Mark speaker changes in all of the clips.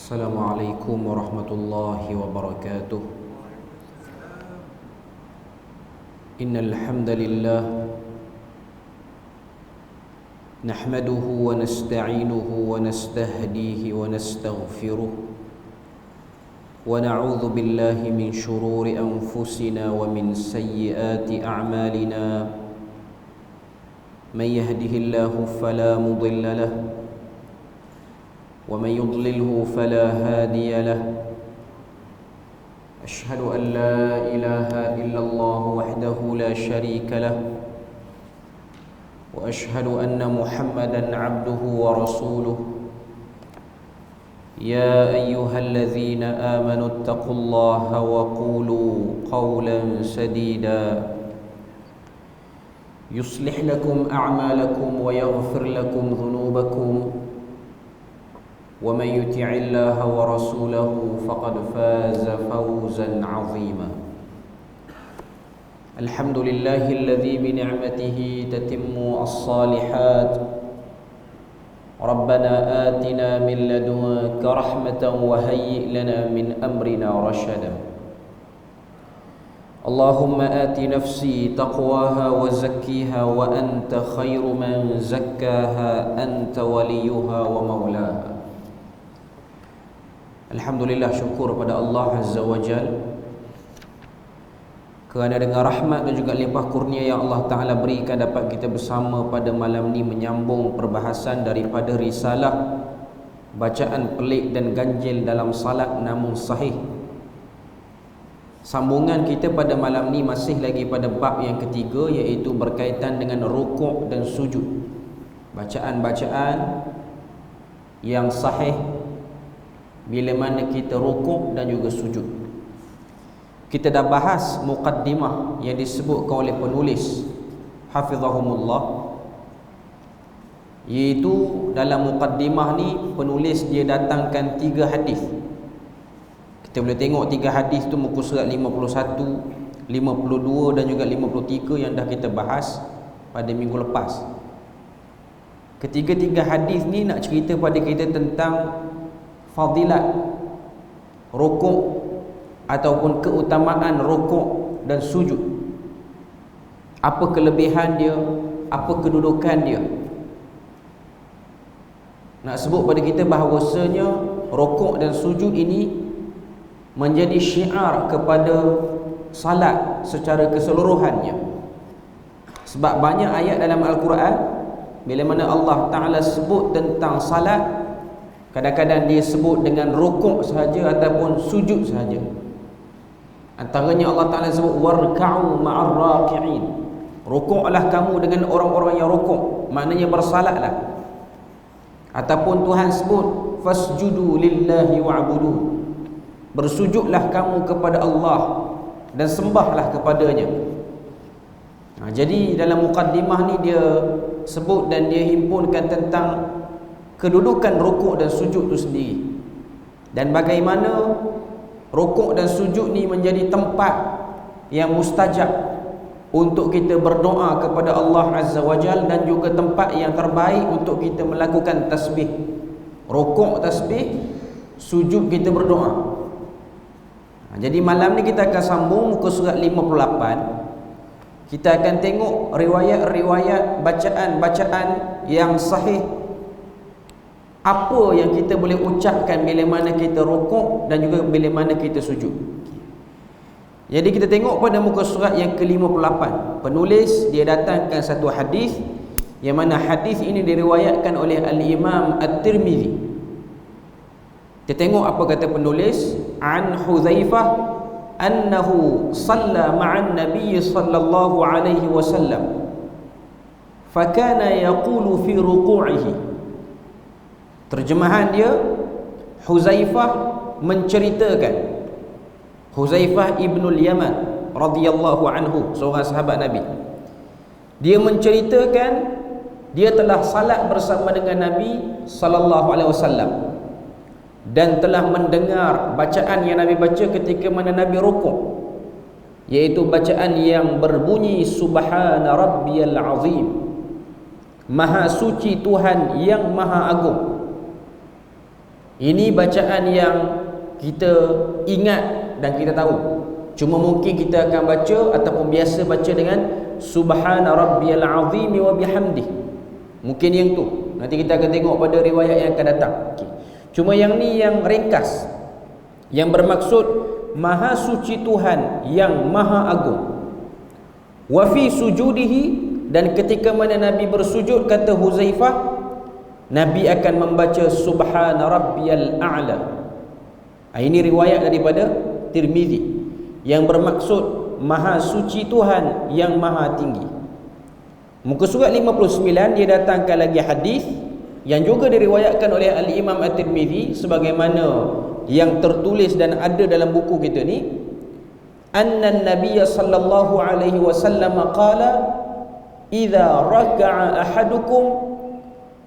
Speaker 1: السلام عليكم ورحمة الله وبركاته. إن الحمد لله نحمده ونستعينه ونستهديه ونستغفره ونعوذ بالله من شرور أنفسنا ومن سيئات أعمالنا. من يهده الله فلا مضل له ومن يضلله فلا هادي له. أشهد أن لا إله إلا الله وحده لا شريك له وأشهد أن محمدا عبده ورسوله. يا أيها الذين آمنوا اتقوا الله وقولوا قولا سديدا يصلح لكم أعمالكم ويغفر لكم ذنوبكم ومن يطع الله ورسوله فقد فاز فوزا عظيما. الحمد لله الذي بنعمته تتم الصالحات. ربنا آتنا من لدنك رحمة وهيئ لنا من أمرنا رشدا. اللهم آت نفسي تقواها وزكيها وأنت خير من زكاها أنت وليها ومولاها. Alhamdulillah, syukur pada Allah Azza wa Jal kerana dengan rahmat dan juga limpah kurnia yang Allah Ta'ala berikan dapat kita bersama pada malam ni menyambung perbahasan daripada risalah bacaan pelik dan ganjil dalam salat namun sahih. Sambungan kita pada malam ni masih lagi pada bab yang ketiga, iaitu berkaitan dengan rukuk dan sujud. Bacaan-bacaan yang sahih bila mana kita rukuk dan juga sujud. Kita dah bahas muqaddimah yang disebutkan oleh penulis hafizahumullah, iaitu dalam muqaddimah ni penulis dia datangkan 3 hadis. Kita boleh tengok 3 hadis tu muka surat 51, 52 dan juga 53 yang dah kita bahas pada minggu lepas. Ketiga-tiga hadis ni nak cerita pada kita tentang fadilat rukuk ataupun keutamaan rukuk dan sujud. Apa kelebihan dia, apa kedudukan dia. Nak sebut pada kita bahawasanya rukuk dan sujud ini menjadi syiar kepada salat secara keseluruhannya. Sebab banyak ayat dalam Al-Quran bila mana Allah Ta'ala sebut tentang salat, kadang-kadang dia sebut dengan rukuk sahaja ataupun sujud sahaja. Antaranya Allah Ta'ala sebut warka'u ma'ar raki'in, rukuklah kamu dengan orang-orang yang rukuk, maknanya bersalatlah. Ataupun Tuhan sebut fasjudu lillahi wa'budu, bersujudlah kamu kepada Allah dan sembahlah kepadanya. Jadi dalam muqaddimah ni dia sebut dan dia himpunkan tentang kedudukan rukuk dan sujud itu sendiri, dan bagaimana rukuk dan sujud ni menjadi tempat yang mustajab untuk kita berdoa kepada Allah Azza wa Jal, dan juga tempat yang terbaik untuk kita melakukan tasbih. Rukuk tasbih, sujud kita berdoa. Jadi malam ni kita akan sambung muka surat 58. Kita akan tengok riwayat-riwayat bacaan-bacaan yang sahih, apa yang kita boleh ucapkan bila mana kita rukuk dan juga bila mana kita sujud. Jadi kita tengok pada muka surat yang ke-58. Penulis dia datangkan satu hadis yang mana hadis ini diriwayatkan oleh Al-Imam At-Tirmizi. Kita tengok apa kata penulis. An Hudzaifah annahu shalla ma'an nabiy sallallahu alaihi wasallam fakana yaqulu fi ruku'ihi. Terjemahan dia, Huzaifah menceritakan, Huzaifah ibnul Yaman radhiyallahu anhu, seorang sahabat Nabi, dia menceritakan dia telah salat bersama dengan Nabi sallallahu alaihi wasallam dan telah mendengar bacaan yang Nabi baca ketika mana Nabi rukuk, iaitu bacaan yang berbunyi subhana rabbiyal azim, maha suci Tuhan yang maha agung. Ini bacaan yang kita ingat dan kita tahu. Cuma mungkin kita akan baca ataupun biasa baca dengan Subhana rabbiyal azim wa bihamdih. Mungkin yang tu. Nanti kita akan tengok pada riwayat yang akan datang. Okay. Cuma yang ni yang ringkas, yang bermaksud Maha suci Tuhan yang Maha agung. Wa fi sujudihi, dan ketika mana Nabi bersujud, kata Huzaifah, Nabi akan membaca Subhana rabbiyal a'la. Ini riwayat daripada Tirmizi yang bermaksud Maha suci Tuhan yang Maha tinggi. Muka surat 59 dia datangkan lagi hadis yang juga diriwayatkan oleh Al-Imam At-Tirmizi sebagaimana yang tertulis dan ada dalam buku kita ni, anna an-nabiy sallallahu alaihi wasallam qala idza raka'a ahadukum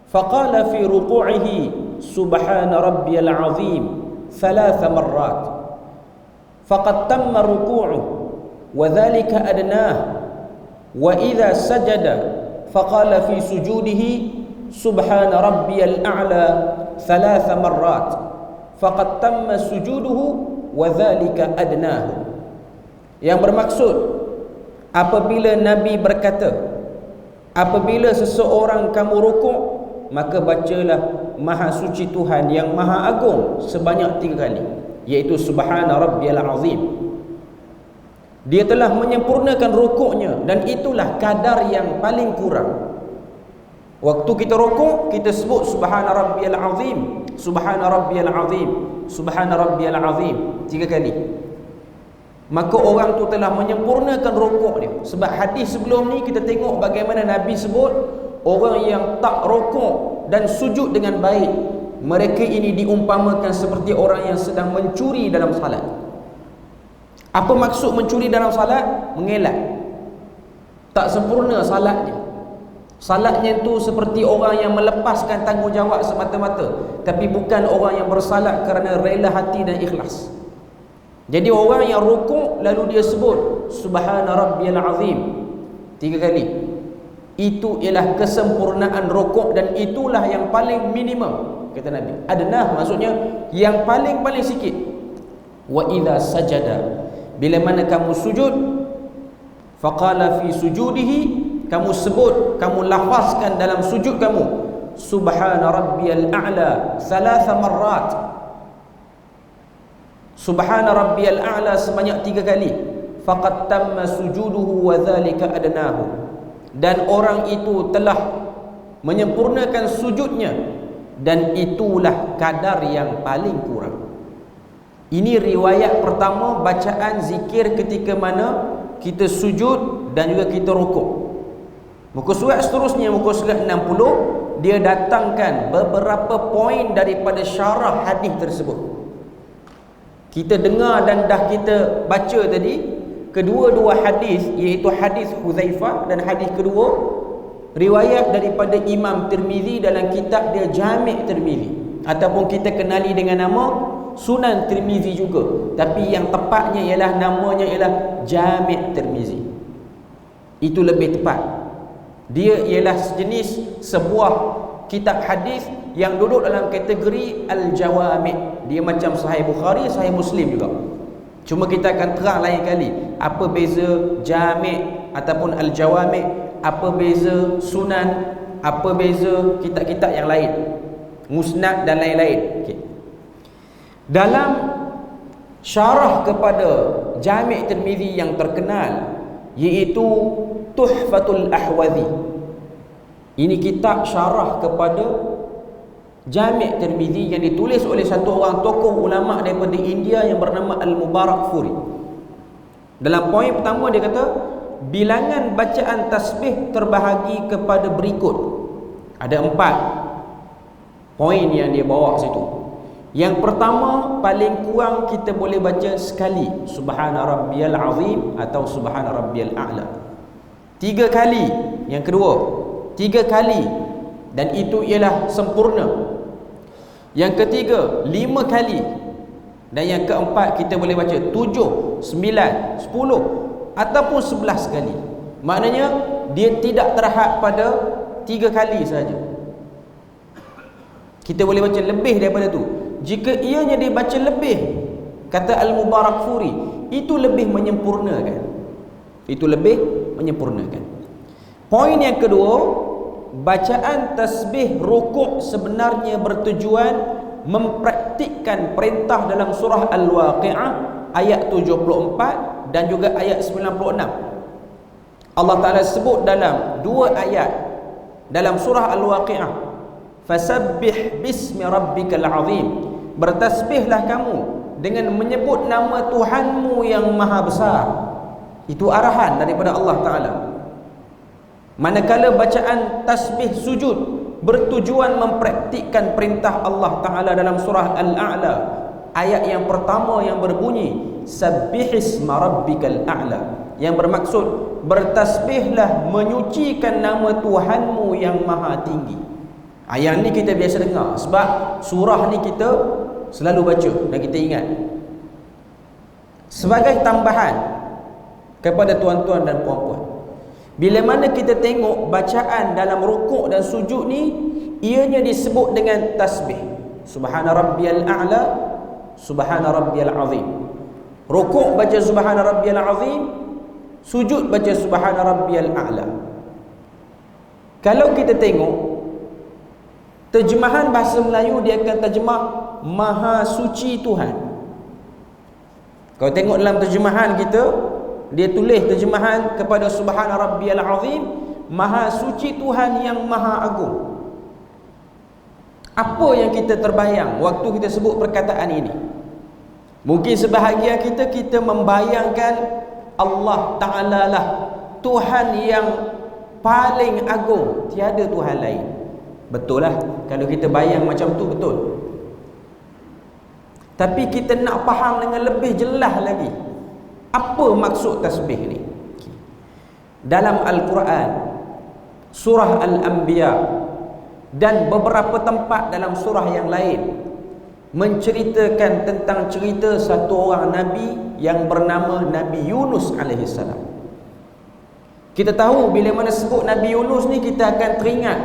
Speaker 1: faqala fi ruku'ihi subhana rabbiyal azim 3 marrat faqad tamma ruku'uhu wa dhalika adnah wa idza sajada faqala fi sujudihi subhana rabbiyal a'la 3 marrat faqad tamma sujuduhu wa dhalika adnahu. Yang bermaksud, apabila Nabi berkata, apabila seseorang kamu rukuk, maka bacalah Maha suci Tuhan yang Maha agung sebanyak 3 kali, iaitu Subhana rabbiyal azim. Dia telah menyempurnakan rukuknya, dan itulah kadar yang paling kurang. Waktu kita rukuk, kita sebut Subhana rabbiyal azim, Subhana rabbiyal azim, Subhana rabbiyal azim 3 kali. Maka orang tu telah menyempurnakan rukuk dia. Sebab hadis sebelum ni kita tengok bagaimana Nabi sebut orang yang tak rukuk dan sujud dengan baik, mereka ini diumpamakan seperti orang yang sedang mencuri dalam salat. Apa maksud mencuri dalam salat? Mengelak. Tak sempurna salatnya. Salatnya tu seperti orang yang melepaskan tanggungjawab semata-mata, tapi bukan orang yang bersalat kerana rela hati dan ikhlas. Jadi orang yang rukuk lalu dia sebut Subhana rabbiyal azim 3 kali, itu ialah kesempurnaan rukuk, dan itulah yang paling minimum, kata Nabi. Adnah maksudnya yang paling sikit. Wa idza sajada, bila mana kamu sujud, faqala fi sujudihi, kamu sebut, kamu lafazkan dalam sujud kamu Subhana rabbiyal a'la 3 marrat, Subhana rabbiyal a'la sebanyak 3 kali, faqad tamma sujuduhu wa dhalika adnahu, dan orang itu telah menyempurnakan sujudnya, dan itulah kadar yang paling kurang. Ini riwayat pertama bacaan zikir ketika mana kita sujud dan juga kita rukuk. Muka surat seterusnya, muka surat 60, dia datangkan beberapa poin daripada syarah hadis tersebut. Kita dengar dan dah kita baca tadi kedua-dua hadis, iaitu hadis Huzaifah dan hadis kedua riwayat daripada Imam Tirmizi dalam kitab dia Jami' Tirmizi, ataupun kita kenali dengan nama Sunan Tirmizi juga, tapi yang tepatnya ialah namanya ialah Jami' Tirmizi. Itu lebih tepat. Dia ialah sejenis sebuah kitab hadis yang duduk dalam kategori Al-Jawami'. Dia macam Sahih Bukhari, Sahih Muslim juga. Cuma kita akan terang lain kali apa beza Jami' ataupun Al-Jawami', apa beza Sunan, apa beza kitab-kitab yang lain, Musnad dan lain-lain. Okay. Dalam syarah kepada Jami' Tirmizi yang terkenal, iaitu Tuhfatul Ahwazi. Ini kitab syarah kepada Jami' Tirmizi yang ditulis oleh satu orang tokoh ulama daripada India yang bernama Al-Mubarakfuri. Dalam poin pertama dia kata, bilangan bacaan tasbih terbahagi kepada berikut. Ada 4 poin yang dia bawa situ. Yang pertama, paling kurang kita boleh baca sekali Subhana rabbiyal azim atau Subhana rabbiyal a'la. 3 kali. Yang kedua, 3 kali, dan itu ialah sempurna. Yang ketiga, 5 kali. Dan yang keempat, kita boleh baca 7, 9, 10 ataupun 11 kali. Maknanya dia tidak terhad pada 3 kali saja. Kita boleh baca lebih daripada tu. jika ianya dibaca lebih, kata Al-Mubarakfuri, itu lebih menyempurnakan. Itu lebih menyempurnakan. Poin yang kedua, bacaan tasbih rukuk sebenarnya bertujuan mempraktikkan perintah dalam surah Al-Waqi'ah ayat 74 dan juga ayat 96. Allah Ta'ala sebut dalam dua ayat dalam surah Al-Waqi'ah, fasabbih bismi rabbikal azim, bertasbihlah kamu dengan menyebut nama Tuhanmu yang maha besar. Itu arahan daripada Allah Ta'ala. Manakala bacaan tasbih sujud bertujuan mempraktikkan perintah Allah Ta'ala dalam surah Al-A'la ayat yang pertama yang berbunyi sabbihisma rabbikal a'la, yang bermaksud bertasbihlah menyucikan nama Tuhanmu yang maha tinggi. Ayat ni kita biasa dengar sebab surah ni kita selalu baca dan kita ingat. Sebagai tambahan kepada tuan-tuan dan puan-puan, bila mana kita tengok bacaan dalam rukuk dan sujud ni, ianya disebut dengan tasbih. Subhana rabbiyal a'la, subhana rabbiyal azim. Rukuk baca subhana rabbiyal azim, sujud baca subhana rabbiyal a'la. Kalau kita tengok terjemahan bahasa Melayu, dia akan terjemah maha suci Tuhan. Kalau tengok dalam terjemahan kita, dia tulis terjemahan kepada subhana rabbiyal azim, maha suci Tuhan yang maha agung. Apa yang kita terbayang waktu kita sebut perkataan ini? Mungkin sebahagian kita membayangkan Allah Ta'ala lah Tuhan yang paling agung, tiada Tuhan lain. Betul lah, kalau kita bayang macam tu betul. Tapi kita nak faham dengan lebih jelas lagi, apa maksud tasbih ni? Dalam Al-Quran, surah Al-Anbiya dan beberapa tempat dalam surah yang lain menceritakan tentang cerita satu orang Nabi yang bernama Nabi Yunus AS. Kita tahu bila mana sebut Nabi Yunus ni, kita akan teringat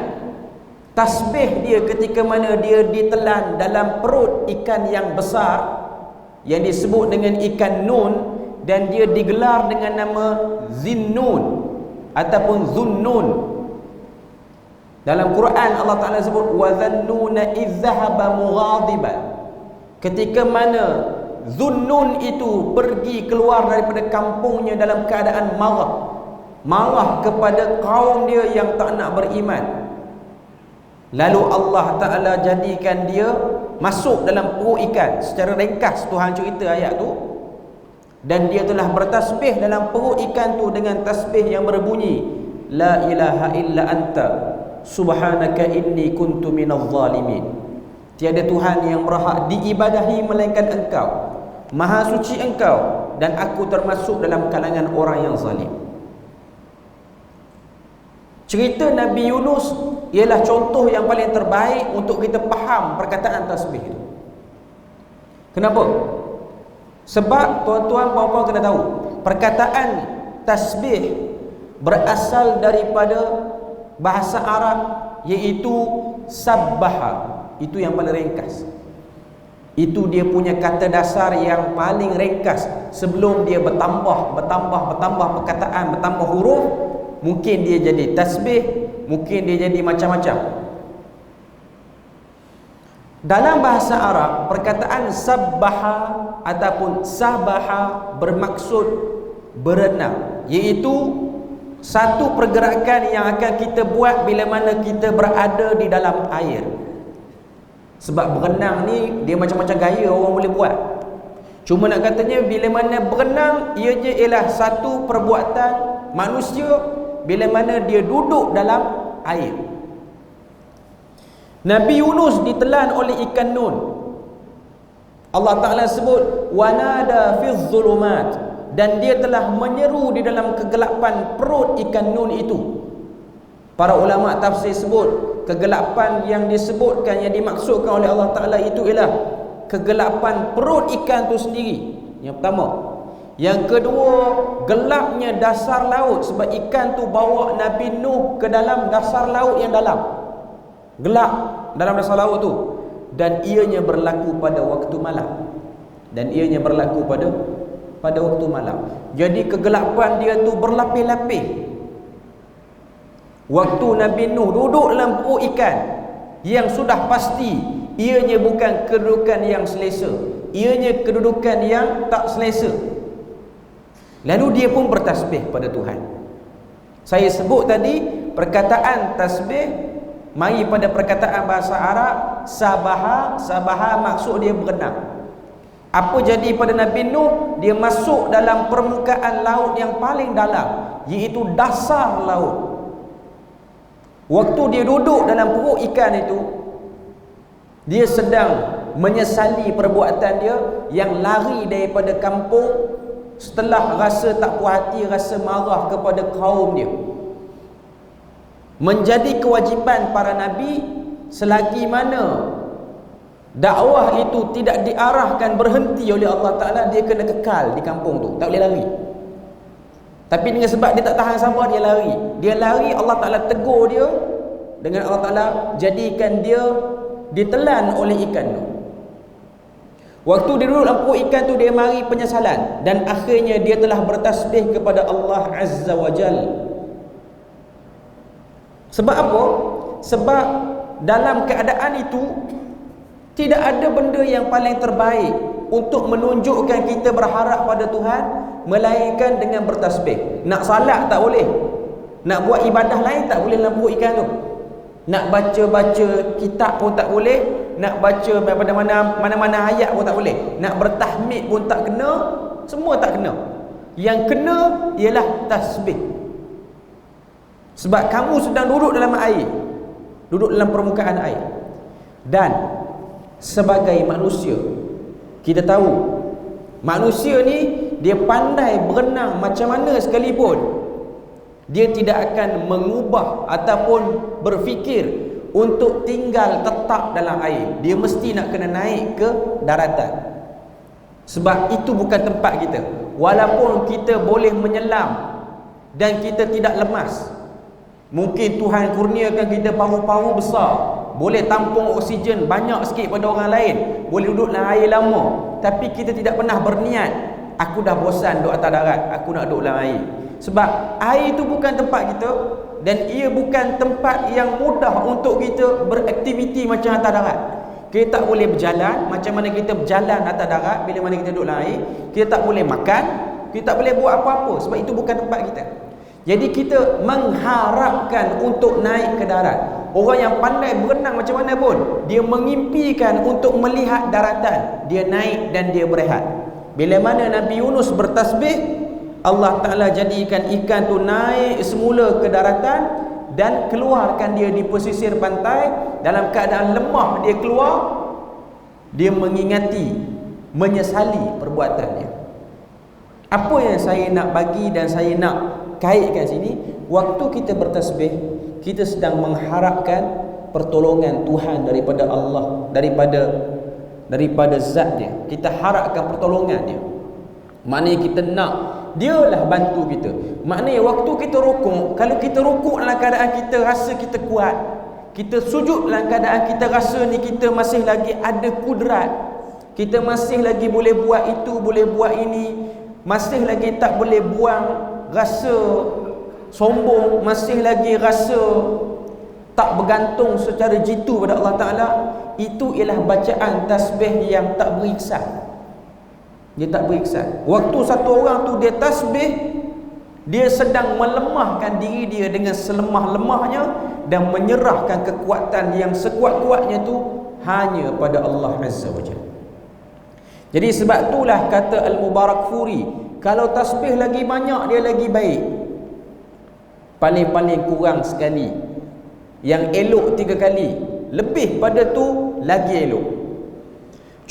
Speaker 1: tasbih dia ketika mana dia ditelan dalam perut ikan yang besar yang disebut dengan ikan Nun, dan dia digelar dengan nama Zinnun ataupun Zunnun. Dalam Quran Allah Ta'ala sebut wa dhannuna idh dhahaba mughadiban, ketika mana Zunnun itu pergi keluar daripada kampungnya dalam keadaan marah kepada kaum dia yang tak nak beriman. Lalu Allah Ta'ala jadikan dia masuk dalam perut ikan. Secara ringkas Tuhan cerita ayat tu, dan dia telah bertasbih dalam perut ikan tu dengan tasbih yang berbunyi la ilaha illa anta subhanaka inni kuntu minadh zalimin. Tiada Tuhan yang berhak diibadahi melainkan Engkau, maha suci Engkau, dan aku termasuk dalam kalangan orang yang zalim. Cerita Nabi Yunus ialah contoh yang paling terbaik untuk kita faham perkataan tasbih itu. Kenapa? Sebab tuan-tuan puan-puan kena tahu, perkataan tasbih berasal daripada bahasa Arab, iaitu sabbaha. Itu yang paling ringkas. Itu dia punya kata dasar yang paling ringkas. Sebelum dia bertambah perkataan, bertambah huruf, mungkin dia jadi tasbih, mungkin dia jadi macam-macam. Dalam bahasa Arab, perkataan sabbaha ataupun sabaha bermaksud berenang, iaitu satu pergerakan yang akan kita buat bila mana kita berada di dalam air. Sebab berenang ni dia macam-macam gaya orang boleh buat. Cuma nak katanya bila mana berenang, ianya ialah satu perbuatan manusia bila mana dia duduk dalam air. Nabi Yunus ditelan oleh ikan Nun. Allah Ta'ala sebut wanada fiz zulumat, dan dia telah menyeru di dalam kegelapan perut ikan Nun itu. Para ulama tafsir sebut kegelapan yang disebutkan, yang dimaksudkan oleh Allah Ta'ala itu ialah kegelapan perut ikan itu sendiri. Yang pertama. Yang kedua, gelapnya dasar laut, sebab ikan tu bawa Nabi Nuh ke dalam dasar laut yang dalam. Gelap dalam dasar laut tu. dan ianya berlaku pada waktu malam. Dan ianya berlaku pada waktu malam. Jadi kegelapan dia tu berlapis-lapis. Waktu Nabi Nuh duduk dalam perut ikan yang sudah pasti ianya bukan kedudukan yang selesa, ianya kedudukan yang tak selesa. Lalu dia pun bertasbih pada Tuhan. Saya sebut tadi perkataan tasbih mari pada perkataan bahasa Arab sabaha. Sabaha maksud dia berenang. Apa jadi pada Nabi Nuh? Dia masuk dalam permukaan laut yang paling dalam, iaitu dasar laut. Waktu dia duduk dalam perut ikan itu, dia sedang menyesali perbuatan dia yang lari daripada kampung setelah rasa tak puas hati, rasa marah kepada kaum dia. Menjadi kewajipan para nabi, selagi mana dakwah itu tidak diarahkan berhenti oleh Allah Ta'ala, dia kena kekal di kampung tu, tak boleh lari. Tapi dengan sebab dia tak tahan sabar, dia lari. Dia lari, Allah Ta'ala tegur dia dengan Allah Ta'ala jadikan dia ditelan oleh ikan tu. Waktu dia duduk dalam perut ikan tu, dia mari penyesalan, dan akhirnya dia telah bertasbih kepada Allah Azza wa Jal. Sebab apa? Sebab dalam keadaan itu tidak ada benda yang paling terbaik untuk menunjukkan kita berharap pada Tuhan melainkan dengan bertasbih. Nak salat tak boleh, nak buat ibadah lain tak boleh dalam perut ikan tu. Nak baca-baca kitab pun tak boleh, nak baca daripada mana-mana ayat pun tak boleh, nak bertahmid pun tak kena, semua tak kena. Yang kena ialah tasbih. Sebab kamu sedang duduk dalam air, duduk dalam permukaan air. Dan sebagai manusia, kita tahu manusia ni dia pandai berenang macam mana sekalipun, dia tidak akan mengubah ataupun berfikir untuk tinggal tetap dalam air. Dia mesti nak kena naik ke daratan. Sebab itu bukan tempat kita. Walaupun kita boleh menyelam dan kita tidak lemas, mungkin Tuhan kurniakan kita paru-paru besar, boleh tampung oksigen banyak sikit pada orang lain, boleh duduk dalam air lama, tapi kita tidak pernah berniat, aku dah bosan duduk atas darat, aku nak duduk dalam air. Sebab air itu bukan tempat kita, dan ia bukan tempat yang mudah untuk kita beraktiviti macam atas darat. Kita tak boleh berjalan macam mana kita berjalan atas darat bila mana kita duduk dalam air. Kita tak boleh makan, kita tak boleh buat apa-apa, sebab itu bukan tempat kita. Jadi kita mengharapkan untuk naik ke darat. Orang yang pandai berenang macam mana pun, dia mengimpikan untuk melihat daratan. Dia naik dan dia berehat. Bila mana Nabi Yunus bertasbih, Allah Ta'ala jadikan ikan tu naik semula ke daratan dan keluarkan dia di pesisir pantai. Dalam keadaan lemah dia keluar, dia mengingati, menyesali perbuatannya. Apa yang saya nak bagi dan saya nak kaitkan sini, waktu kita bertasbih, kita sedang mengharapkan pertolongan Tuhan daripada Allah, daripada zat dia. Kita harapkan pertolongan dia. Maknanya kita nak dialah bantu kita. Maknanya waktu kita rukuk, kalau kita rukuk dalam keadaan kita rasa kita kuat, kita sujud dalam keadaan kita rasa ni kita masih lagi ada kudrat, kita masih lagi boleh buat itu, boleh buat ini, masih lagi tak boleh buang rasa sombong, masih lagi rasa tak bergantung secara jitu pada Allah Ta'ala, itu ialah bacaan tasbih yang tak beriksan. Dia tak beriksan. Waktu satu orang tu dia tasbih, dia sedang melemahkan diri dia dengan selemah-lemahnya dan menyerahkan kekuatan yang sekuat-kuatnya tu hanya pada Allah Azza wa Jalla. Jadi sebab itulah kata Al-Mubarakfuri, kalau tasbih lagi banyak dia lagi baik. Paling-paling kurang sekali, yang elok 3 kali, lebih pada tu lagi elok.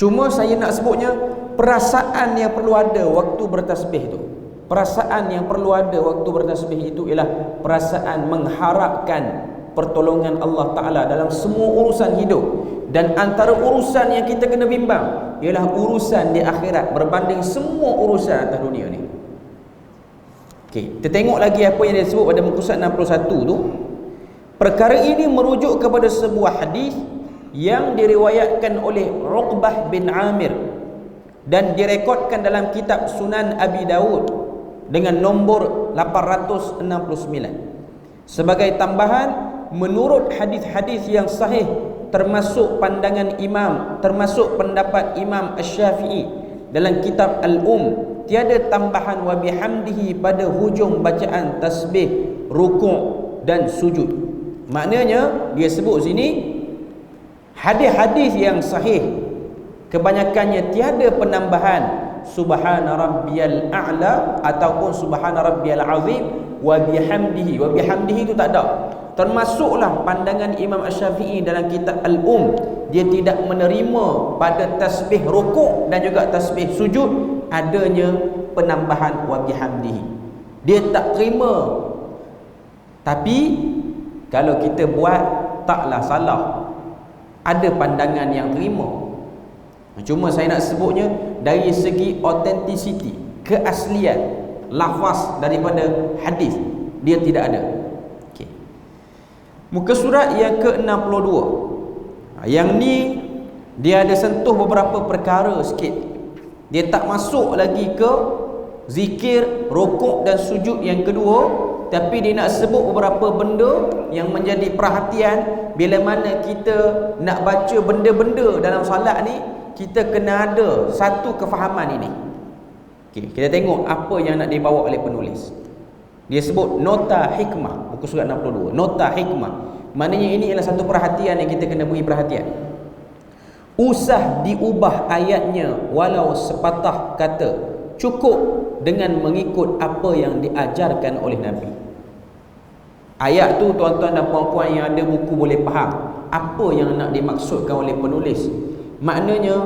Speaker 1: Cuma saya nak sebutnya, perasaan yang perlu ada waktu bertasbih tu, perasaan yang perlu ada waktu bertasbih itu ialah perasaan mengharapkan pertolongan Allah Ta'ala dalam semua urusan hidup. Dan antara urusan yang kita kena bimbang ialah urusan di akhirat berbanding semua urusan atas dunia ni. Okey, kita tengok lagi apa yang dia sebut pada muka surat 61 tu. Perkara ini merujuk kepada sebuah hadis yang diriwayatkan oleh Uqbah bin Amir dan direkodkan dalam kitab Sunan Abi Dawud dengan nombor 869. Sebagai tambahan, menurut hadis-hadis yang sahih termasuk pandangan imam, termasuk pendapat Imam Asy-Syafi'i dalam kitab Al-Um, tiada tambahan wa bihamdihi pada hujung bacaan tasbih, rukuk dan sujud. Maknanya dia sebut sini hadis-hadis yang sahih kebanyakannya tiada penambahan subhana rabbiyal a'la ataupun subhana rabbiyal azim wa bihamdihi. Wa bihamdihi itu tak ada. Termasuklah pandangan Imam Asy-Syafi'i dalam kitab Al-Um, dia tidak menerima pada tasbih rukuk dan juga tasbih sujud adanya penambahan wa bihamdihi. Dia tak terima. Tapi kalau kita buat taklah salah. Ada pandangan yang terima. Cuma saya nak sebutnya dari segi authenticity, keaslian lafaz daripada hadis, dia tidak ada. Okey. Muka surat yang ke-62. Yang ni dia ada sentuh beberapa perkara sikit. Dia tak masuk lagi ke zikir, rukuk dan sujud yang kedua, tapi dia nak sebut beberapa benda yang menjadi perhatian bila mana kita nak baca benda-benda dalam salat ni. Kita kena ada satu kefahaman ini. Okay, kita tengok apa yang nak dibawa oleh penulis. Dia sebut nota hikmah, muka surat 62. Nota hikmah, maknanya ini adalah satu perhatian yang kita kena beri perhatian. Usah diubah ayatnya walau sepatah kata, cukup dengan mengikut apa yang diajarkan oleh Nabi. Ayat tu tuan-tuan dan puan-puan yang ada buku boleh faham apa yang nak dimaksudkan oleh penulis. Maknanya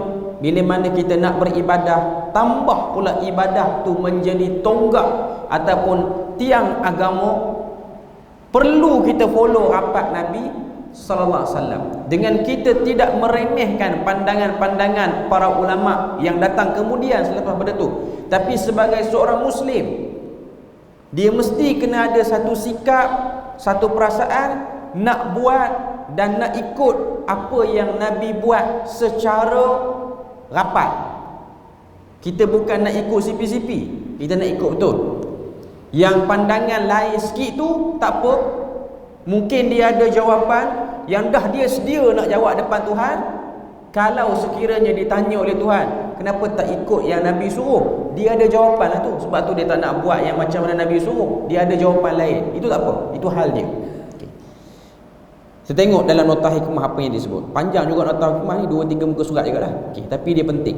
Speaker 1: bila mana kita nak beribadah, tambah pula ibadah tu menjadi tonggak ataupun tiang agama, perlu kita follow rapat Nabi sallallahu alaihi wasallam dengan kita tidak meremehkan pandangan-pandangan para ulama yang datang kemudian selepas pada tu. Tapi sebagai seorang muslim, dia mesti kena ada satu sikap, satu perasaan nak buat dan nak ikut apa yang Nabi buat secara rapat. Kita bukan nak ikut sipi-sipi, kita nak ikut betul. Yang pandangan lain sikit tu tak apa, mungkin dia ada jawapan yang dah dia sedia nak jawab depan Tuhan. Kalau sekiranya ditanya oleh Tuhan, kenapa tak ikut yang Nabi suruh, dia ada jawapan lah tu. Sebab tu dia tak nak buat yang macam mana Nabi suruh, dia ada jawapan lain. Itu tak apa, itu hal dia. Kita tengok dalam nota hikmah apa yang disebut. Panjang juga nota hikmah ni, 2-3 muka surat juga dah. Okay, tapi dia penting.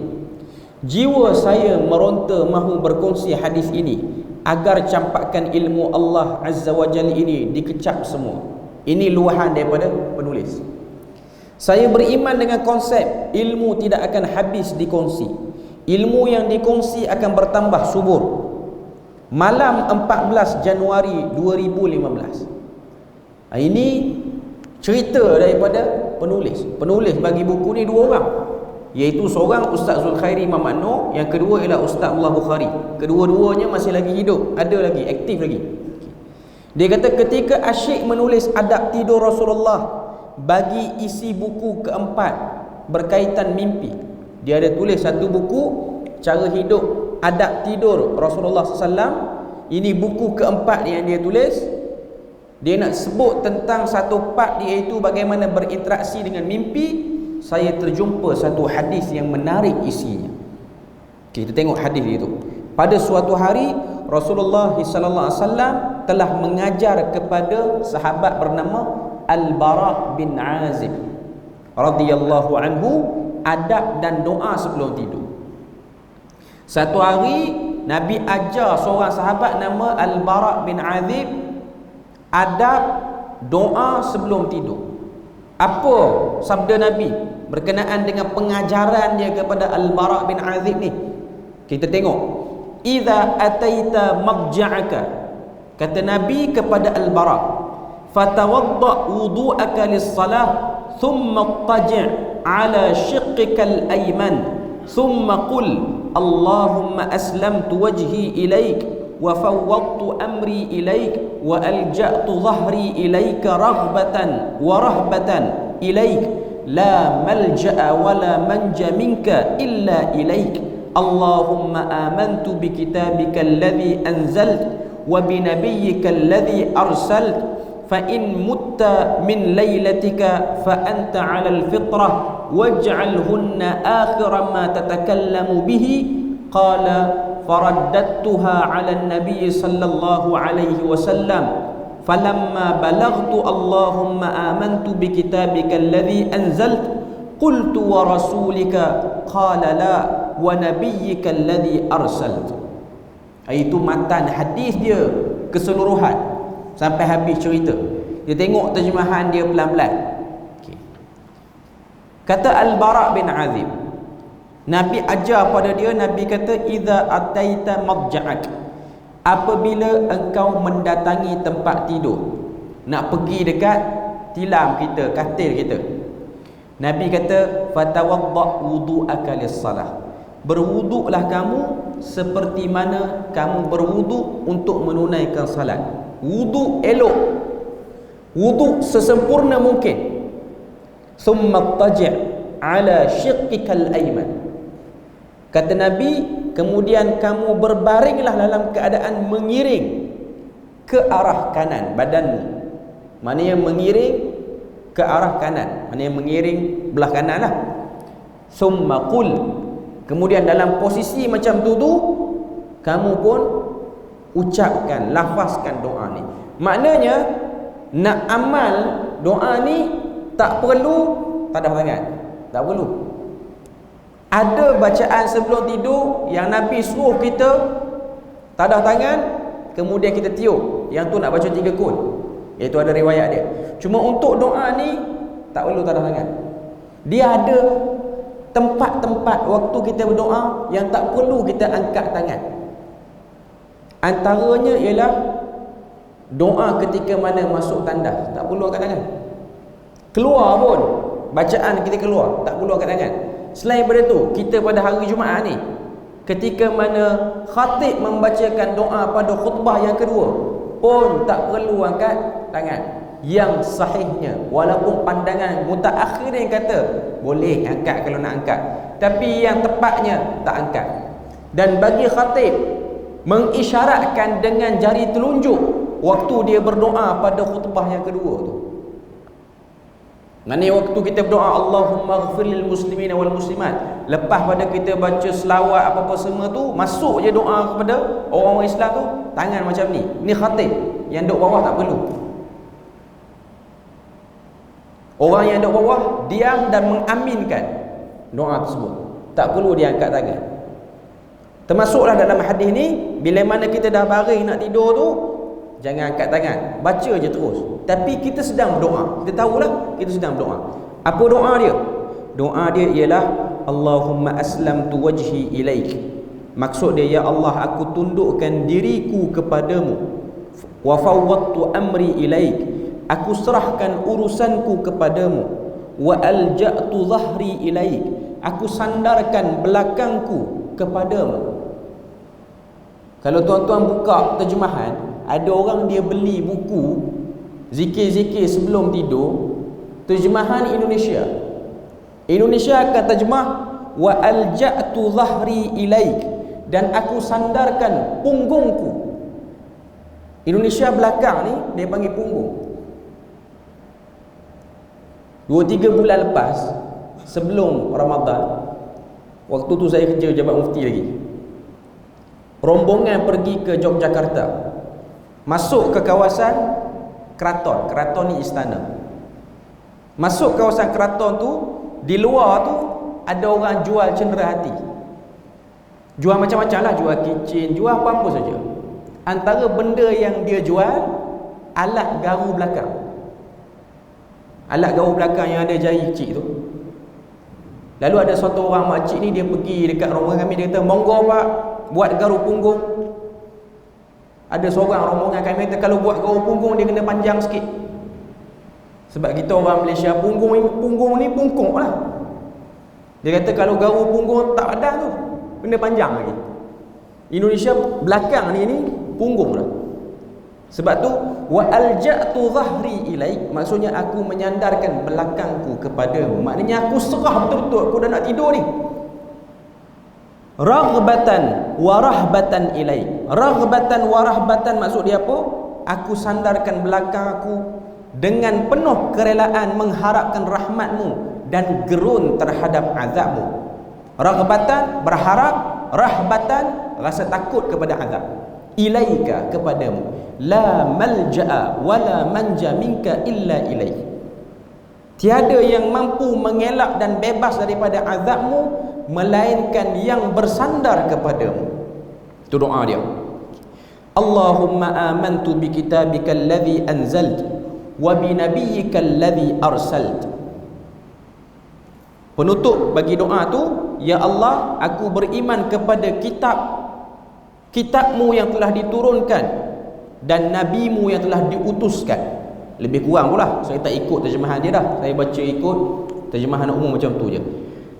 Speaker 1: Jiwa saya meronta mahu berkongsi hadis ini agar campakkan ilmu Allah Azza wa Jalla ini dikecap semua. Ini luahan daripada penulis. Saya beriman dengan konsep ilmu tidak akan habis dikongsi. Ilmu yang dikongsi akan bertambah subur. Malam 14 Januari 2015. Ini cerita daripada penulis. Penulis bagi buku ni dua orang, iaitu seorang Ustaz Zulkhairi Imam An-Nur, yang kedua ialah Ustaz Abdullah Bukhari. Kedua-duanya masih lagi hidup, ada lagi, aktif lagi. Dia kata ketika asyik menulis adab tidur Rasulullah bagi isi buku keempat berkaitan mimpi, dia ada tulis satu buku cara hidup adab tidur Rasulullah SAW. Ini buku keempat yang dia tulis. Dia nak sebut tentang satu part, iaitu bagaimana berinteraksi dengan mimpi. Saya terjumpa satu hadis yang menarik isinya. Kita tengok hadis itu. Pada suatu hari Rasulullah SAW telah mengajar kepada sahabat bernama Al-Bara bin Azib radhiyallahu anhu adab dan doa sebelum tidur. Satu hari Nabi ajar seorang sahabat nama Al-Bara bin Azib adab doa sebelum tidur. Apa sabda Nabi berkenaan dengan pengajaran dia kepada Al-Bara bin Azib ni? Kita tengok. Idza ataita madja'aka, kata Nabi kepada Al-Bara, fatawadda wudu'aka lis-salah thumma ittaji' ala shiqqika al-ayman thumma qul Allahumma aslamtu wajhi ilaik wa fawwadtu amri ilaik wa alja'tu dhahri ilaika raghbatan wa rahbatan ilaik la malja'a wa la manja minka illa ilaik. Allahumma amantu bi kitabika alladhi anzalt wa bi nabiyyika alladhi arsalt fa in mutta min lailatika fa anta 'ala al-fitrah waj'alhunna akhira ma tatakallamu bihi. Qala faraddattuha 'ala an-nabiy sallallahu alaihi wasallam falamma balaghtu Allahumma amantu bi kitabika alladhi anzalt qultu wa rasulika qala la wa nabiyyika alladhi arsalt. Itu matan hadis dia keseluruhan sampai habis cerita. Dia tengok terjemahan dia pelan-pelan. Kata Al-Bara' bin Azib, Nabi ajar pada dia, Nabi kata idza ataita madja'ak, apabila engkau mendatangi tempat tidur, nak pergi dekat tilam kita, katil kita, Nabi kata fatawadda wudu'aka lis-salah, berwuduklah kamu seperti mana kamu berwuduk untuk menunaikan salat. Wuduk elok, wuduk sesempurna mungkin. Thumma taji' ala shiqqikal ayman, kata Nabi, kemudian kamu berbaringlah dalam keadaan mengiring ke arah kanan badanmu. Maknanya mengiring ke arah kanan, maknanya mengiring belah kanan lah. Summa qul, kemudian dalam posisi macam tu kamu pun ucapkan, lafazkan doa ni. Maknanya nak amal doa ni tak perlu tadah tangan, tak perlu. Ada bacaan sebelum tidur yang Nabi suruh kita tadah tangan, kemudian kita tiup. Yang tu nak baca 3 kun, iaitu ada riwayat dia. Cuma untuk doa ni tak perlu tadah tangan. Dia ada tempat-tempat waktu kita berdoa yang tak perlu kita angkat tangan. Antaranya ialah doa ketika mana masuk tandas, tak perlu angkat tangan. Keluar pun, bacaan kita keluar, tak perlu angkat tangan. Selain daripada tu, kita pada hari Jumaat ni, ketika mana khatib membacakan doa pada khutbah yang kedua pun tak perlu angkat tangan. Yang sahihnya, walaupun pandangan mutaakhirin kata boleh angkat kalau nak angkat, tapi yang tepatnya tak angkat. Dan bagi khatib mengisyaratkan dengan jari telunjuk waktu dia berdoa pada khutbah yang kedua tu. Maknanya waktu kita berdoa Allahumma ghfir lil muslimina wal muslimat, lepas pada kita baca selawat apa-apa semua tu, masuk je doa kepada orang-orang Islam tu, tangan macam ni. Ni khatib, yang duduk bawah tak perlu. Orang yang duduk bawah diam dan mengaminkan doa tersebut, tak perlu dia angkat tangan. Termasuklah dalam hadis ni, bila mana kita dah baring nak tidur tu, jangan angkat tangan, baca je terus. Tapi kita sedang berdoa, kita tahulah kita sedang berdoa. Apa doa dia? Doa dia ialah Allahumma aslamtu wajhi ilaik. Maksud dia, ya Allah, aku tundukkan diriku kepadamu. Wa fawwadtu amri ilaik, aku serahkan urusanku kepadamu. Wa alja'tu dhahri ilaik, aku sandarkan belakangku kepadamu. Kalau tuan-tuan buka terjemahan, ada orang dia beli buku zikir-zikir sebelum tidur, terjemahan Indonesia. Indonesia akan terjemah wa alja'tu dhahri ilaik, dan aku sandarkan punggungku. Indonesia belakang ni dia panggil punggung. 2-3 bulan lepas sebelum Ramadan, waktu tu saya kerja Jabat Mufti lagi, rombongan pergi ke Yogyakarta, masuk ke kawasan Keraton. Keraton ni istana. Masuk kawasan keraton tu, di luar tu ada orang jual cendera hati. Jual macam-macam lah, jual kitchen, jual apa-apa saja. Antara benda yang dia jual, alat garu belakang. Alat garu belakang yang ada jari kecil tu. Lalu ada satu orang makcik ni, dia pergi dekat rombongan kami, dia kata, monggo pak, buat garu punggung. Ada seorang rombongan kami kata, kalau buat garu punggung dia kena panjang sikit. Sebab kita orang Malaysia, punggung ni pungkuk lah. Dia kata kalau garu punggung tak ada tu, kena panjang lagi. Indonesia belakang ni punggung lah. Sebab tu wa alja'tu dhahri ilaik, maksudnya aku menyandarkan belakangku kepadamu. Maknanya aku serah betul-betul, aku dah nak tidur ni. Raghbatan wa rahbatan ilaik. Raghbatan wa rahbatan maksud dia apa? Aku sandarkan belakang aku dengan penuh kerelaan mengharapkan rahmatmu dan gerun terhadap azabmu. Raghbatan berharap, rahbatan rasa takut kepada azab. Ilaika kepadamu. La malja'a wa la manja minka illa ilaik. Tiada yang mampu mengelak dan bebas daripada azabmu melainkan yang bersandar kepadamu. Itu doa dia. Allahumma amantu bi kitabika alladhi anzalt wa bi nabiyyika alladhi arsalt. Penutup bagi doa tu, ya Allah, aku beriman kepada kitabmu yang telah diturunkan dan nabimu yang telah diutuskan. Lebih kurang pula, saya tak ikut terjemahan dia dah, saya baca ikut terjemahan umum macam tu je.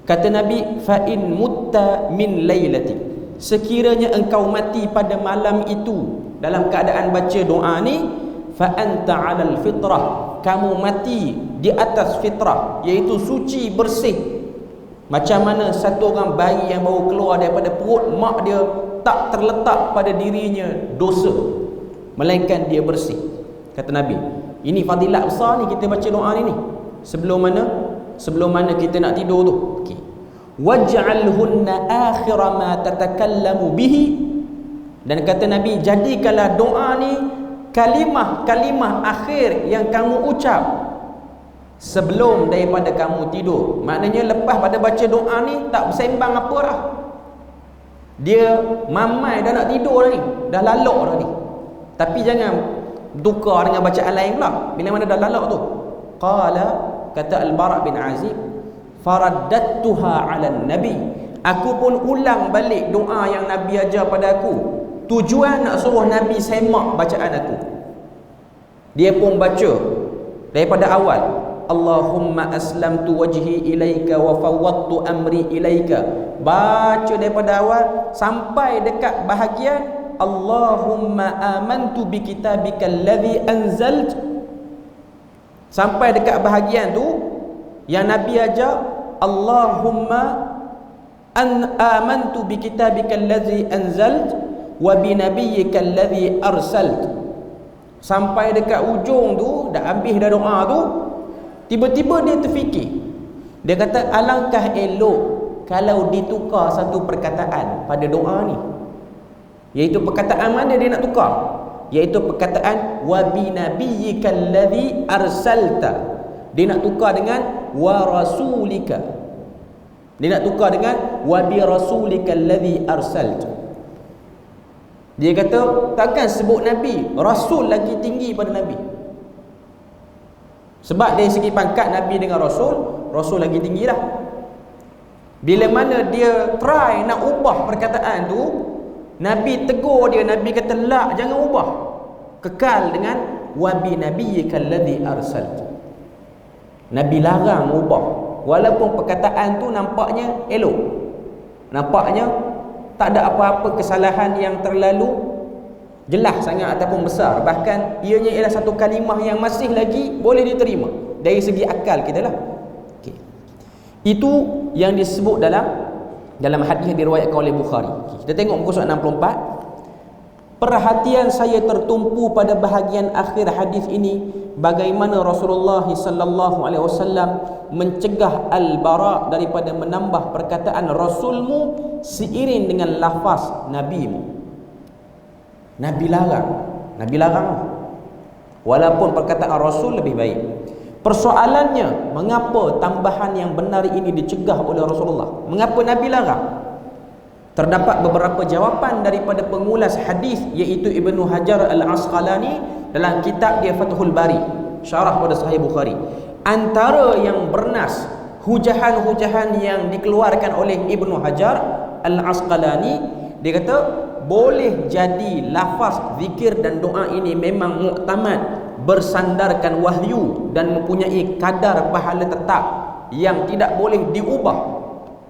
Speaker 1: Kata Nabi, fa in mutta min lailati, sekiranya engkau mati pada malam itu dalam keadaan baca doa ni, fa anta 'alal fitrah, kamu mati di atas fitrah, iaitu suci bersih. Macam mana satu orang bayi yang baru keluar daripada perut mak dia, tak terletak pada dirinya dosa, melainkan dia bersih. Kata Nabi, ini fadilat besar ni kita baca doa ni. Sebelum mana? Sebelum mana kita nak tidur tu. Okey. Waj'alhunna akhira ma tatakallamu bihi. Dan kata Nabi, jadikanlah doa ni kalimah-kalimah akhir yang kamu ucap sebelum daripada kamu tidur. Maknanya lepas pada baca doa ni tak bersembang apa dah. Dia mamai dah nak tidur dah ni, dah lalok dah ni. Tapi jangan tukar dengan bacaan lain pula bila mana dah lalok tu. Qala, kata Al-Bara' bin Azib, faraddattuha 'ala nabi, aku pun ulang balik doa yang Nabi ajar pada aku. Tujuan nak suruh Nabi semak bacaan aku. Dia pun baca daripada awal, Allahumma aslamtu wajhi ilaika wa fawwadtu amri ilaika. Baca daripada awal sampai dekat bahagian Allahumma amantu bi kitabika alladhi anzalt. Sampai dekat bahagian tu yang Nabi ajar, Allahumma amantu bi kitabika alladhi anzalt wa bi nabiyyika alladhi arsalt. Sampai dekat ujung tu, dah habis dah doa tu, tiba-tiba dia terfikir. Dia kata, alangkah elok kalau ditukar satu perkataan pada doa ni. Iaitu perkataan mana dia nak tukar? Iaitu perkataan wa bi nabiyyika alladhi arsalta. Dia nak tukar dengan wa rasulika. Dia nak tukar dengan wa bi rasulika alladhi arsalta. Dia kata, takkan sebut Nabi, Rasul lagi tinggi pada Nabi. Sebab dari segi pangkat Nabi dengan Rasul lagi tinggi lah. Bila mana dia try nak ubah perkataan tu, Nabi tegur dia, Nabi kata, la, jangan ubah. Kekal dengan wa bi nabiyyika alladhi arsalt. Nabi larang ubah. Walaupun perkataan tu nampaknya elok, nampaknya tak ada apa-apa kesalahan yang terlalu jelas sangat ataupun besar, bahkan ianya ialah satu kalimah yang masih lagi boleh diterima dari segi akal kita lah. Okay. Itu yang disebut dalam hadis yang diriwayatkan oleh Bukhari. Okay. Kita tengok muka surat 64. Perhatian saya tertumpu pada bahagian akhir hadis ini, bagaimana Rasulullah sallallahu alaihi wasallam mencegah Al-Bara' daripada menambah perkataan Rasulmu seiring dengan lafaz Nabimu. Nabi larang. Walaupun perkataan Rasul lebih baik. Persoalannya, mengapa tambahan yang benar ini dicegah oleh Rasulullah? Mengapa Nabi larang? Terdapat beberapa jawapan daripada pengulas hadis, iaitu Ibnu Hajar Al-Asqalani dalam kitab dia Fathul Bari, syarah pada Sahih Bukhari. Antara yang bernas, hujahan-hujahan yang dikeluarkan oleh Ibnu Hajar Al-Asqalani, dia kata boleh jadi lafaz zikir dan doa ini memang muktamad, bersandarkan wahyu dan mempunyai kadar pahala tetap yang tidak boleh diubah.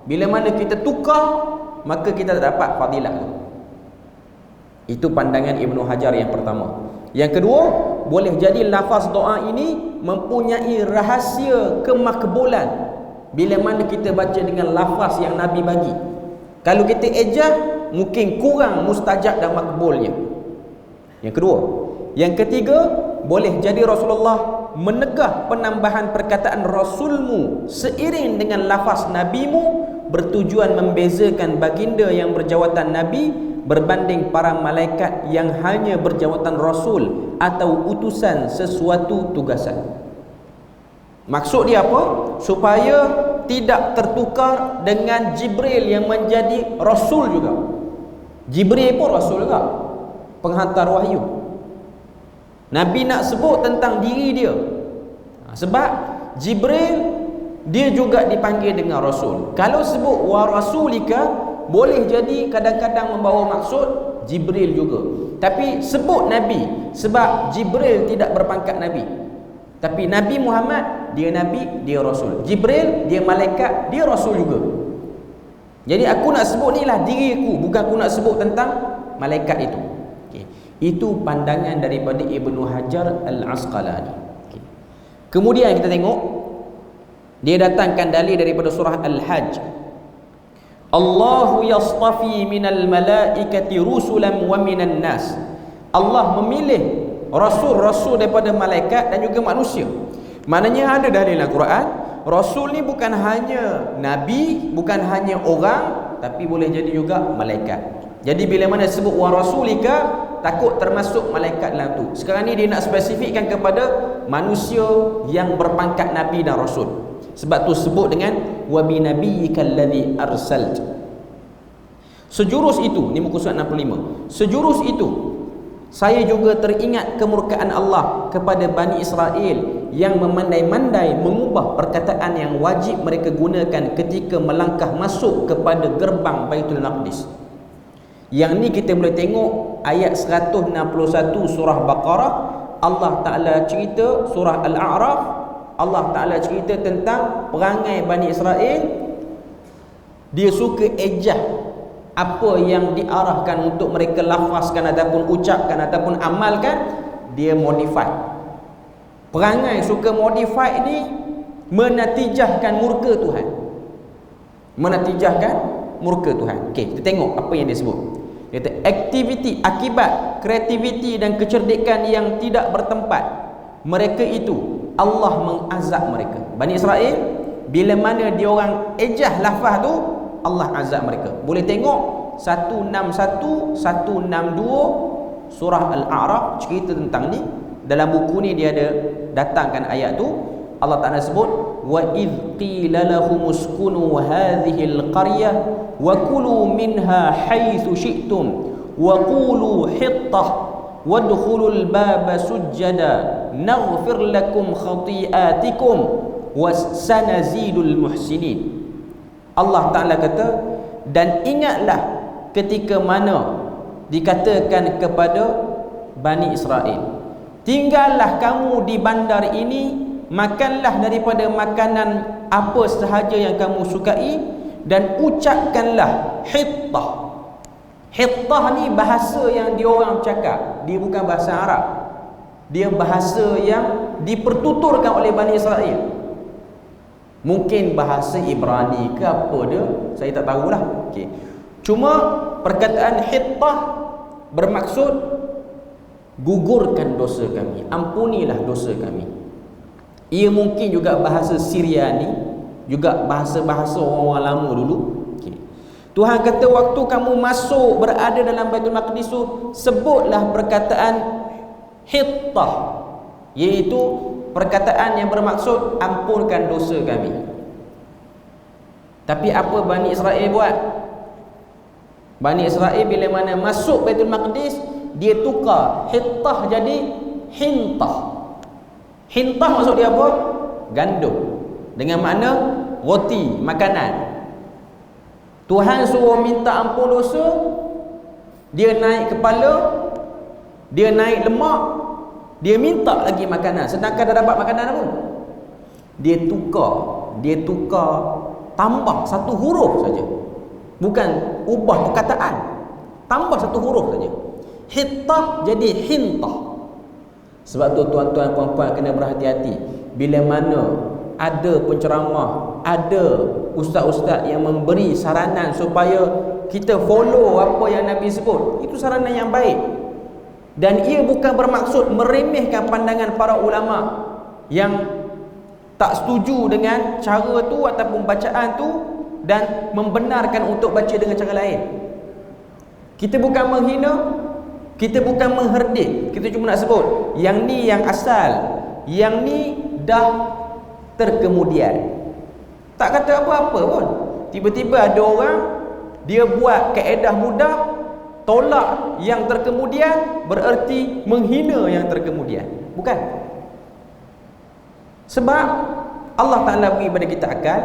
Speaker 1: Bila mana kita tukar, maka kita tak dapat fadilah tu. Itu pandangan Ibnu Hajar yang pertama. Yang kedua, boleh jadi lafaz doa ini mempunyai rahsia kemakbulan bila mana kita baca dengan lafaz yang Nabi bagi. Kalau kita ejah, mungkin kurang mustajab dan makbulnya. Yang kedua. Yang ketiga, boleh jadi Rasulullah menegah penambahan perkataan Rasulmu seiring dengan lafaz Nabimu bertujuan membezakan baginda yang berjawatan Nabi berbanding para malaikat yang hanya berjawatan Rasul atau utusan sesuatu tugasan. Maksud dia apa? Supaya tidak tertukar dengan Jibril yang menjadi Rasul juga. Jibril pun Rasul juga, penghantar wahyu. Nabi nak sebut tentang diri dia, sebab Jibril dia juga dipanggil dengan Rasul. Kalau sebut wa rasulika, boleh jadi kadang-kadang membawa maksud Jibril juga. Tapi sebut Nabi, sebab Jibril tidak berpangkat Nabi. Tapi Nabi Muhammad, dia Nabi, dia Rasul. Jibril, dia malaikat, dia Rasul juga. Jadi aku nak sebut ni lah diriku, bukan aku nak sebut tentang malaikat itu. Okay. Itu pandangan daripada Ibnu Hajar Al-Asqalani. Okay. Kemudian kita tengok, dia datangkan dalil daripada surah Al-Hajj. Allahu yastafi minal malaikati rusulan wa minan nas. Allah memilih rasul-rasul daripada malaikat dan juga manusia. Maknanya ada dalil Al-Quran, rasul ni bukan hanya nabi, bukan hanya orang, tapi boleh jadi juga malaikat. Jadi bila mana sebut wa rasulika, takut termasuk malaikat dalam tu. Sekarang ni dia nak spesifikkan kepada manusia yang berpangkat nabi dan rasul. Sebab tu sebut dengan wa bi nabiyyikal ladzi arsalt. Sejurus itu, ni muka surat 65. Sejurus itu, saya juga teringat kemurkaan Allah kepada Bani Israel yang memandai-mandai mengubah perkataan yang wajib mereka gunakan ketika melangkah masuk kepada gerbang Baitul Maqdis. Yang ni kita boleh tengok ayat 161 surah Baqarah. Allah Ta'ala cerita, surah Al-A'raf, Allah Ta'ala cerita tentang perangai Bani Israel. Dia suka ejah apa yang diarahkan untuk mereka lafazkan ataupun ucapkan ataupun amalkan, dia modify. Perangai suka modify ni menatijahkan murka Tuhan. Menatijahkan murka Tuhan. Okey, kita tengok apa yang dia sebut. Dia kata aktiviti, akibat kreativiti dan kecerdikan yang tidak bertempat, mereka itu Allah mengazab mereka. Bani Israel, bila mana dia orang ejah lafaz tu, Allah azab mereka. Boleh tengok 161, 162 surah Al-A'raf cerita tentang ni. Dalam buku ni dia ada datangkan ayat tu. Allah Ta'ala sebut wa idh qila lahum uskunu hadhihi al-qaryah wa kulu minha haythu syi'tum wa qulu hittah wadkhulul baba sujjada naghfir lakum khati'atikum wasanazidul muhsinin. Allah Ta'ala kata, dan ingatlah ketika mana dikatakan kepada Bani Israel, tinggallah kamu di bandar ini, makanlah daripada makanan apa sahaja yang kamu sukai, dan ucapkanlah hittah. Hittah ni bahasa yang diorang cakap, dia bukan bahasa Arab, dia bahasa yang dipertuturkan oleh Bani Israel. Mungkin bahasa Ibrani ke apa dia, saya tak tahulah. Okay. Cuma perkataan hittah bermaksud gugurkan dosa kami, ampunilah dosa kami. Ia mungkin juga bahasa Syriani, juga bahasa-bahasa orang lama dulu. Okay. Tuhan kata waktu kamu masuk berada dalam Baitul Maqdis tu, sebutlah perkataan hittah, iaitu perkataan yang bermaksud ampunkan dosa kami. Tapi apa Bani Israel buat? Bani Israel bila mana masuk Baitul Maqdis, dia tukar hittah jadi hintah. Hintah maksud dia apa? Gandum, dengan makna roti, makanan. Tuhan suruh minta ampun dosa, dia naik kepala, dia naik lemak, dia minta lagi makanan, sedangkan dah dapat makanan apa? Dia tukar tambah satu huruf saja. Bukan ubah perkataan, tambah satu huruf saja. Hittah jadi hintah. Sebab tu tuan-tuan puan-puan kena berhati-hati. Bila mana ada penceramah, ada ustaz-ustaz yang memberi saranan supaya kita follow apa yang Nabi sebut, itu saranan yang baik. Dan ia bukan bermaksud meremehkan pandangan para ulama yang tak setuju dengan cara tu ataupun bacaan tu dan membenarkan untuk baca dengan cara lain. Kita bukan menghina, kita bukan mengherdik, kita cuma nak sebut yang ni yang asal, yang ni dah terkemudian. Tak kata apa-apa pun. Tiba-tiba ada orang dia buat kaedah mudah, tolak yang terkemudian, bererti menghina yang terkemudian. Bukan. Sebab Allah Ta'ala beri kepada kita akal,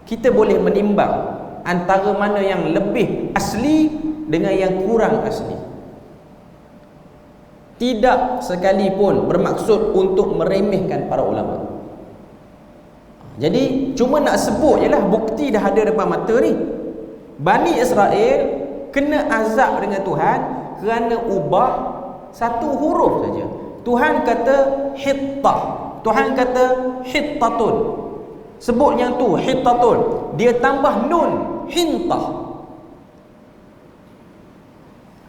Speaker 1: kita boleh menimbang antara mana yang lebih asli dengan yang kurang asli. Tidak sekalipun bermaksud untuk meremehkan para ulama. Jadi cuma nak sebut je lah, bukti dah ada depan mata ni. Bani Israel kena azab dengan Tuhan kerana ubah satu huruf saja. Tuhan kata hittah, Tuhan kata hittatun. Sebut yang tu hittatun, dia tambah nun, hintah.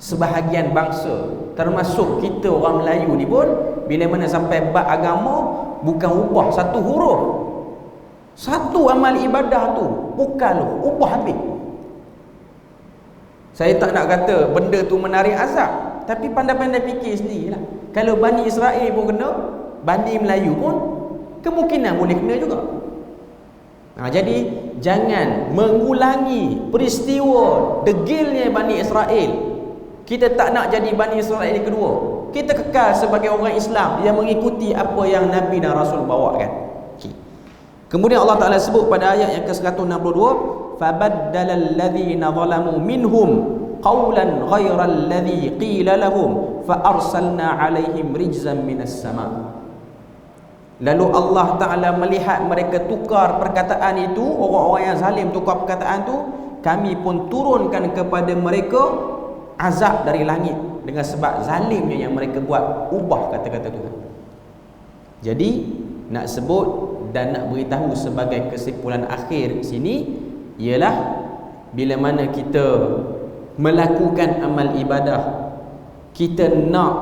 Speaker 1: Sebahagian bangsa, termasuk kita orang Melayu ni pun, bila mana sampai bab agama, bukan ubah satu huruf, satu amal ibadah tu bukan lu, ubah habis. Saya tak nak kata benda tu menarik azab, tapi pandai-pandai fikir sendirilah. Kalau Bani Israel pun kena, Bani Melayu pun kemungkinan boleh kena juga. Jadi jangan mengulangi peristiwa degilnya Bani Israel. Kita tak nak jadi Bani Israel yang kedua. Kita kekal sebagai orang Islam yang mengikuti apa yang Nabi dan Rasul bawakan. Kemudian Allah Ta'ala sebut pada ayat yang ke-162, فَبَدَّلَ الَّذِينَ ظَلَمُوا مِنْهُمْ قَوْلًا غَيْرَ الَّذِي قِيلَ لَهُمْ فَأَرْسَلْنَا عَلَيْهِمْ رِجْزًا مِنَ السَّمَاءِ. Lalu Allah Ta'ala melihat mereka tukar perkataan itu, orang-orang yang zalim tukar perkataan itu, kami pun turunkan kepada mereka azab dari langit dengan sebab zalimnya yang mereka buat, ubah kata-kata Tuhan. Jadi nak sebut dan nak beritahu sebagai kesimpulan akhir sini ialah bila mana kita melakukan amal ibadah, kita nak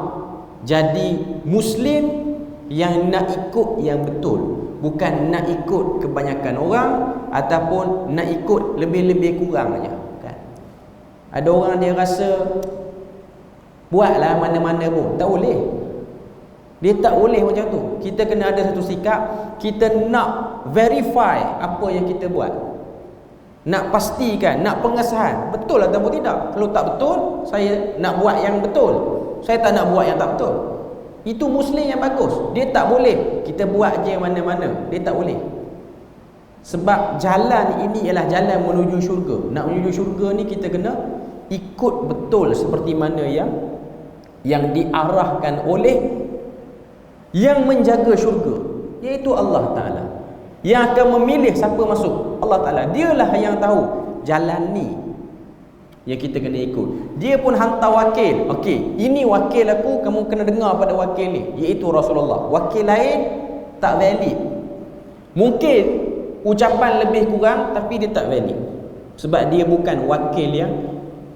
Speaker 1: jadi Muslim yang nak ikut yang betul, bukan nak ikut kebanyakan orang ataupun nak ikut lebih-lebih kurang aja. Kan? Ada orang dia rasa buatlah mana-mana pun, tak boleh. Dia tak boleh macam tu. Kita kena ada satu sikap, kita nak verify apa yang kita buat, nak pastikan, nak pengesahan betul ataupun tidak. Kalau tak betul, saya nak buat yang betul, saya tak nak buat yang tak betul. Itu Muslim yang bagus. Dia tak boleh kita buat je mana-mana, dia tak boleh. Sebab jalan ini ialah jalan menuju syurga. Nak menuju syurga ni kita kena ikut betul seperti mana yang diarahkan oleh yang menjaga syurga, iaitu Allah Ta'ala. Yang akan memilih siapa masuk, Allah Ta'ala. Dialah yang tahu jalan ni yang kita kena ikut. Dia pun hantar wakil. Okey, ini wakil aku, kamu kena dengar pada wakil ni, iaitu Rasulullah. Wakil lain tak valid. Mungkin ucapan lebih kurang, tapi dia tak valid, sebab dia bukan wakil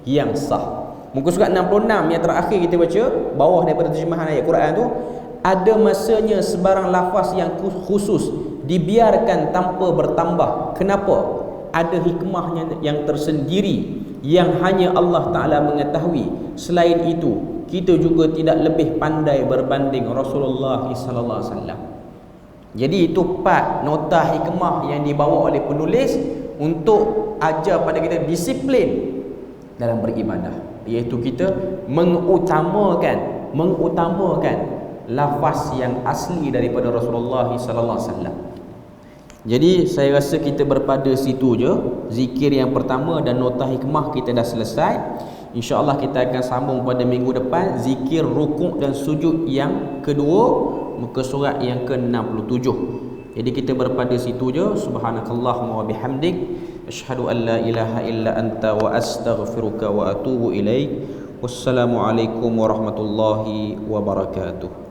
Speaker 1: yang sah. Muka surat 66 yang terakhir kita baca, bawah daripada terjemahan ayat Quran tu, ada masanya sebarang lafaz yang khusus dibiarkan tanpa bertambah. Kenapa? Ada hikmahnya yang tersendiri yang hanya Allah Ta'ala mengetahui. Selain itu, kita juga tidak lebih pandai berbanding Rasulullah SAW. Jadi itu part nota hikmah yang dibawa oleh penulis untuk ajar pada kita disiplin dalam beribadah, iaitu kita mengutamakan lafaz yang asli daripada Rasulullah sallallahu alaihi wasallam. Jadi saya rasa kita berpada situ je. Zikir yang pertama dan nota hikmah kita dah selesai. InsyaAllah kita akan sambung pada minggu depan zikir rukuk dan sujud yang kedua, muka surat yang ke-67. Jadi kita berpada situ je. Subhanakallahumma wa bihamdik, asyhadu an la ilaha illa anta wa astaghfiruka wa atubu ilaik. Wassalamualaikum warahmatullahi wabarakatuh.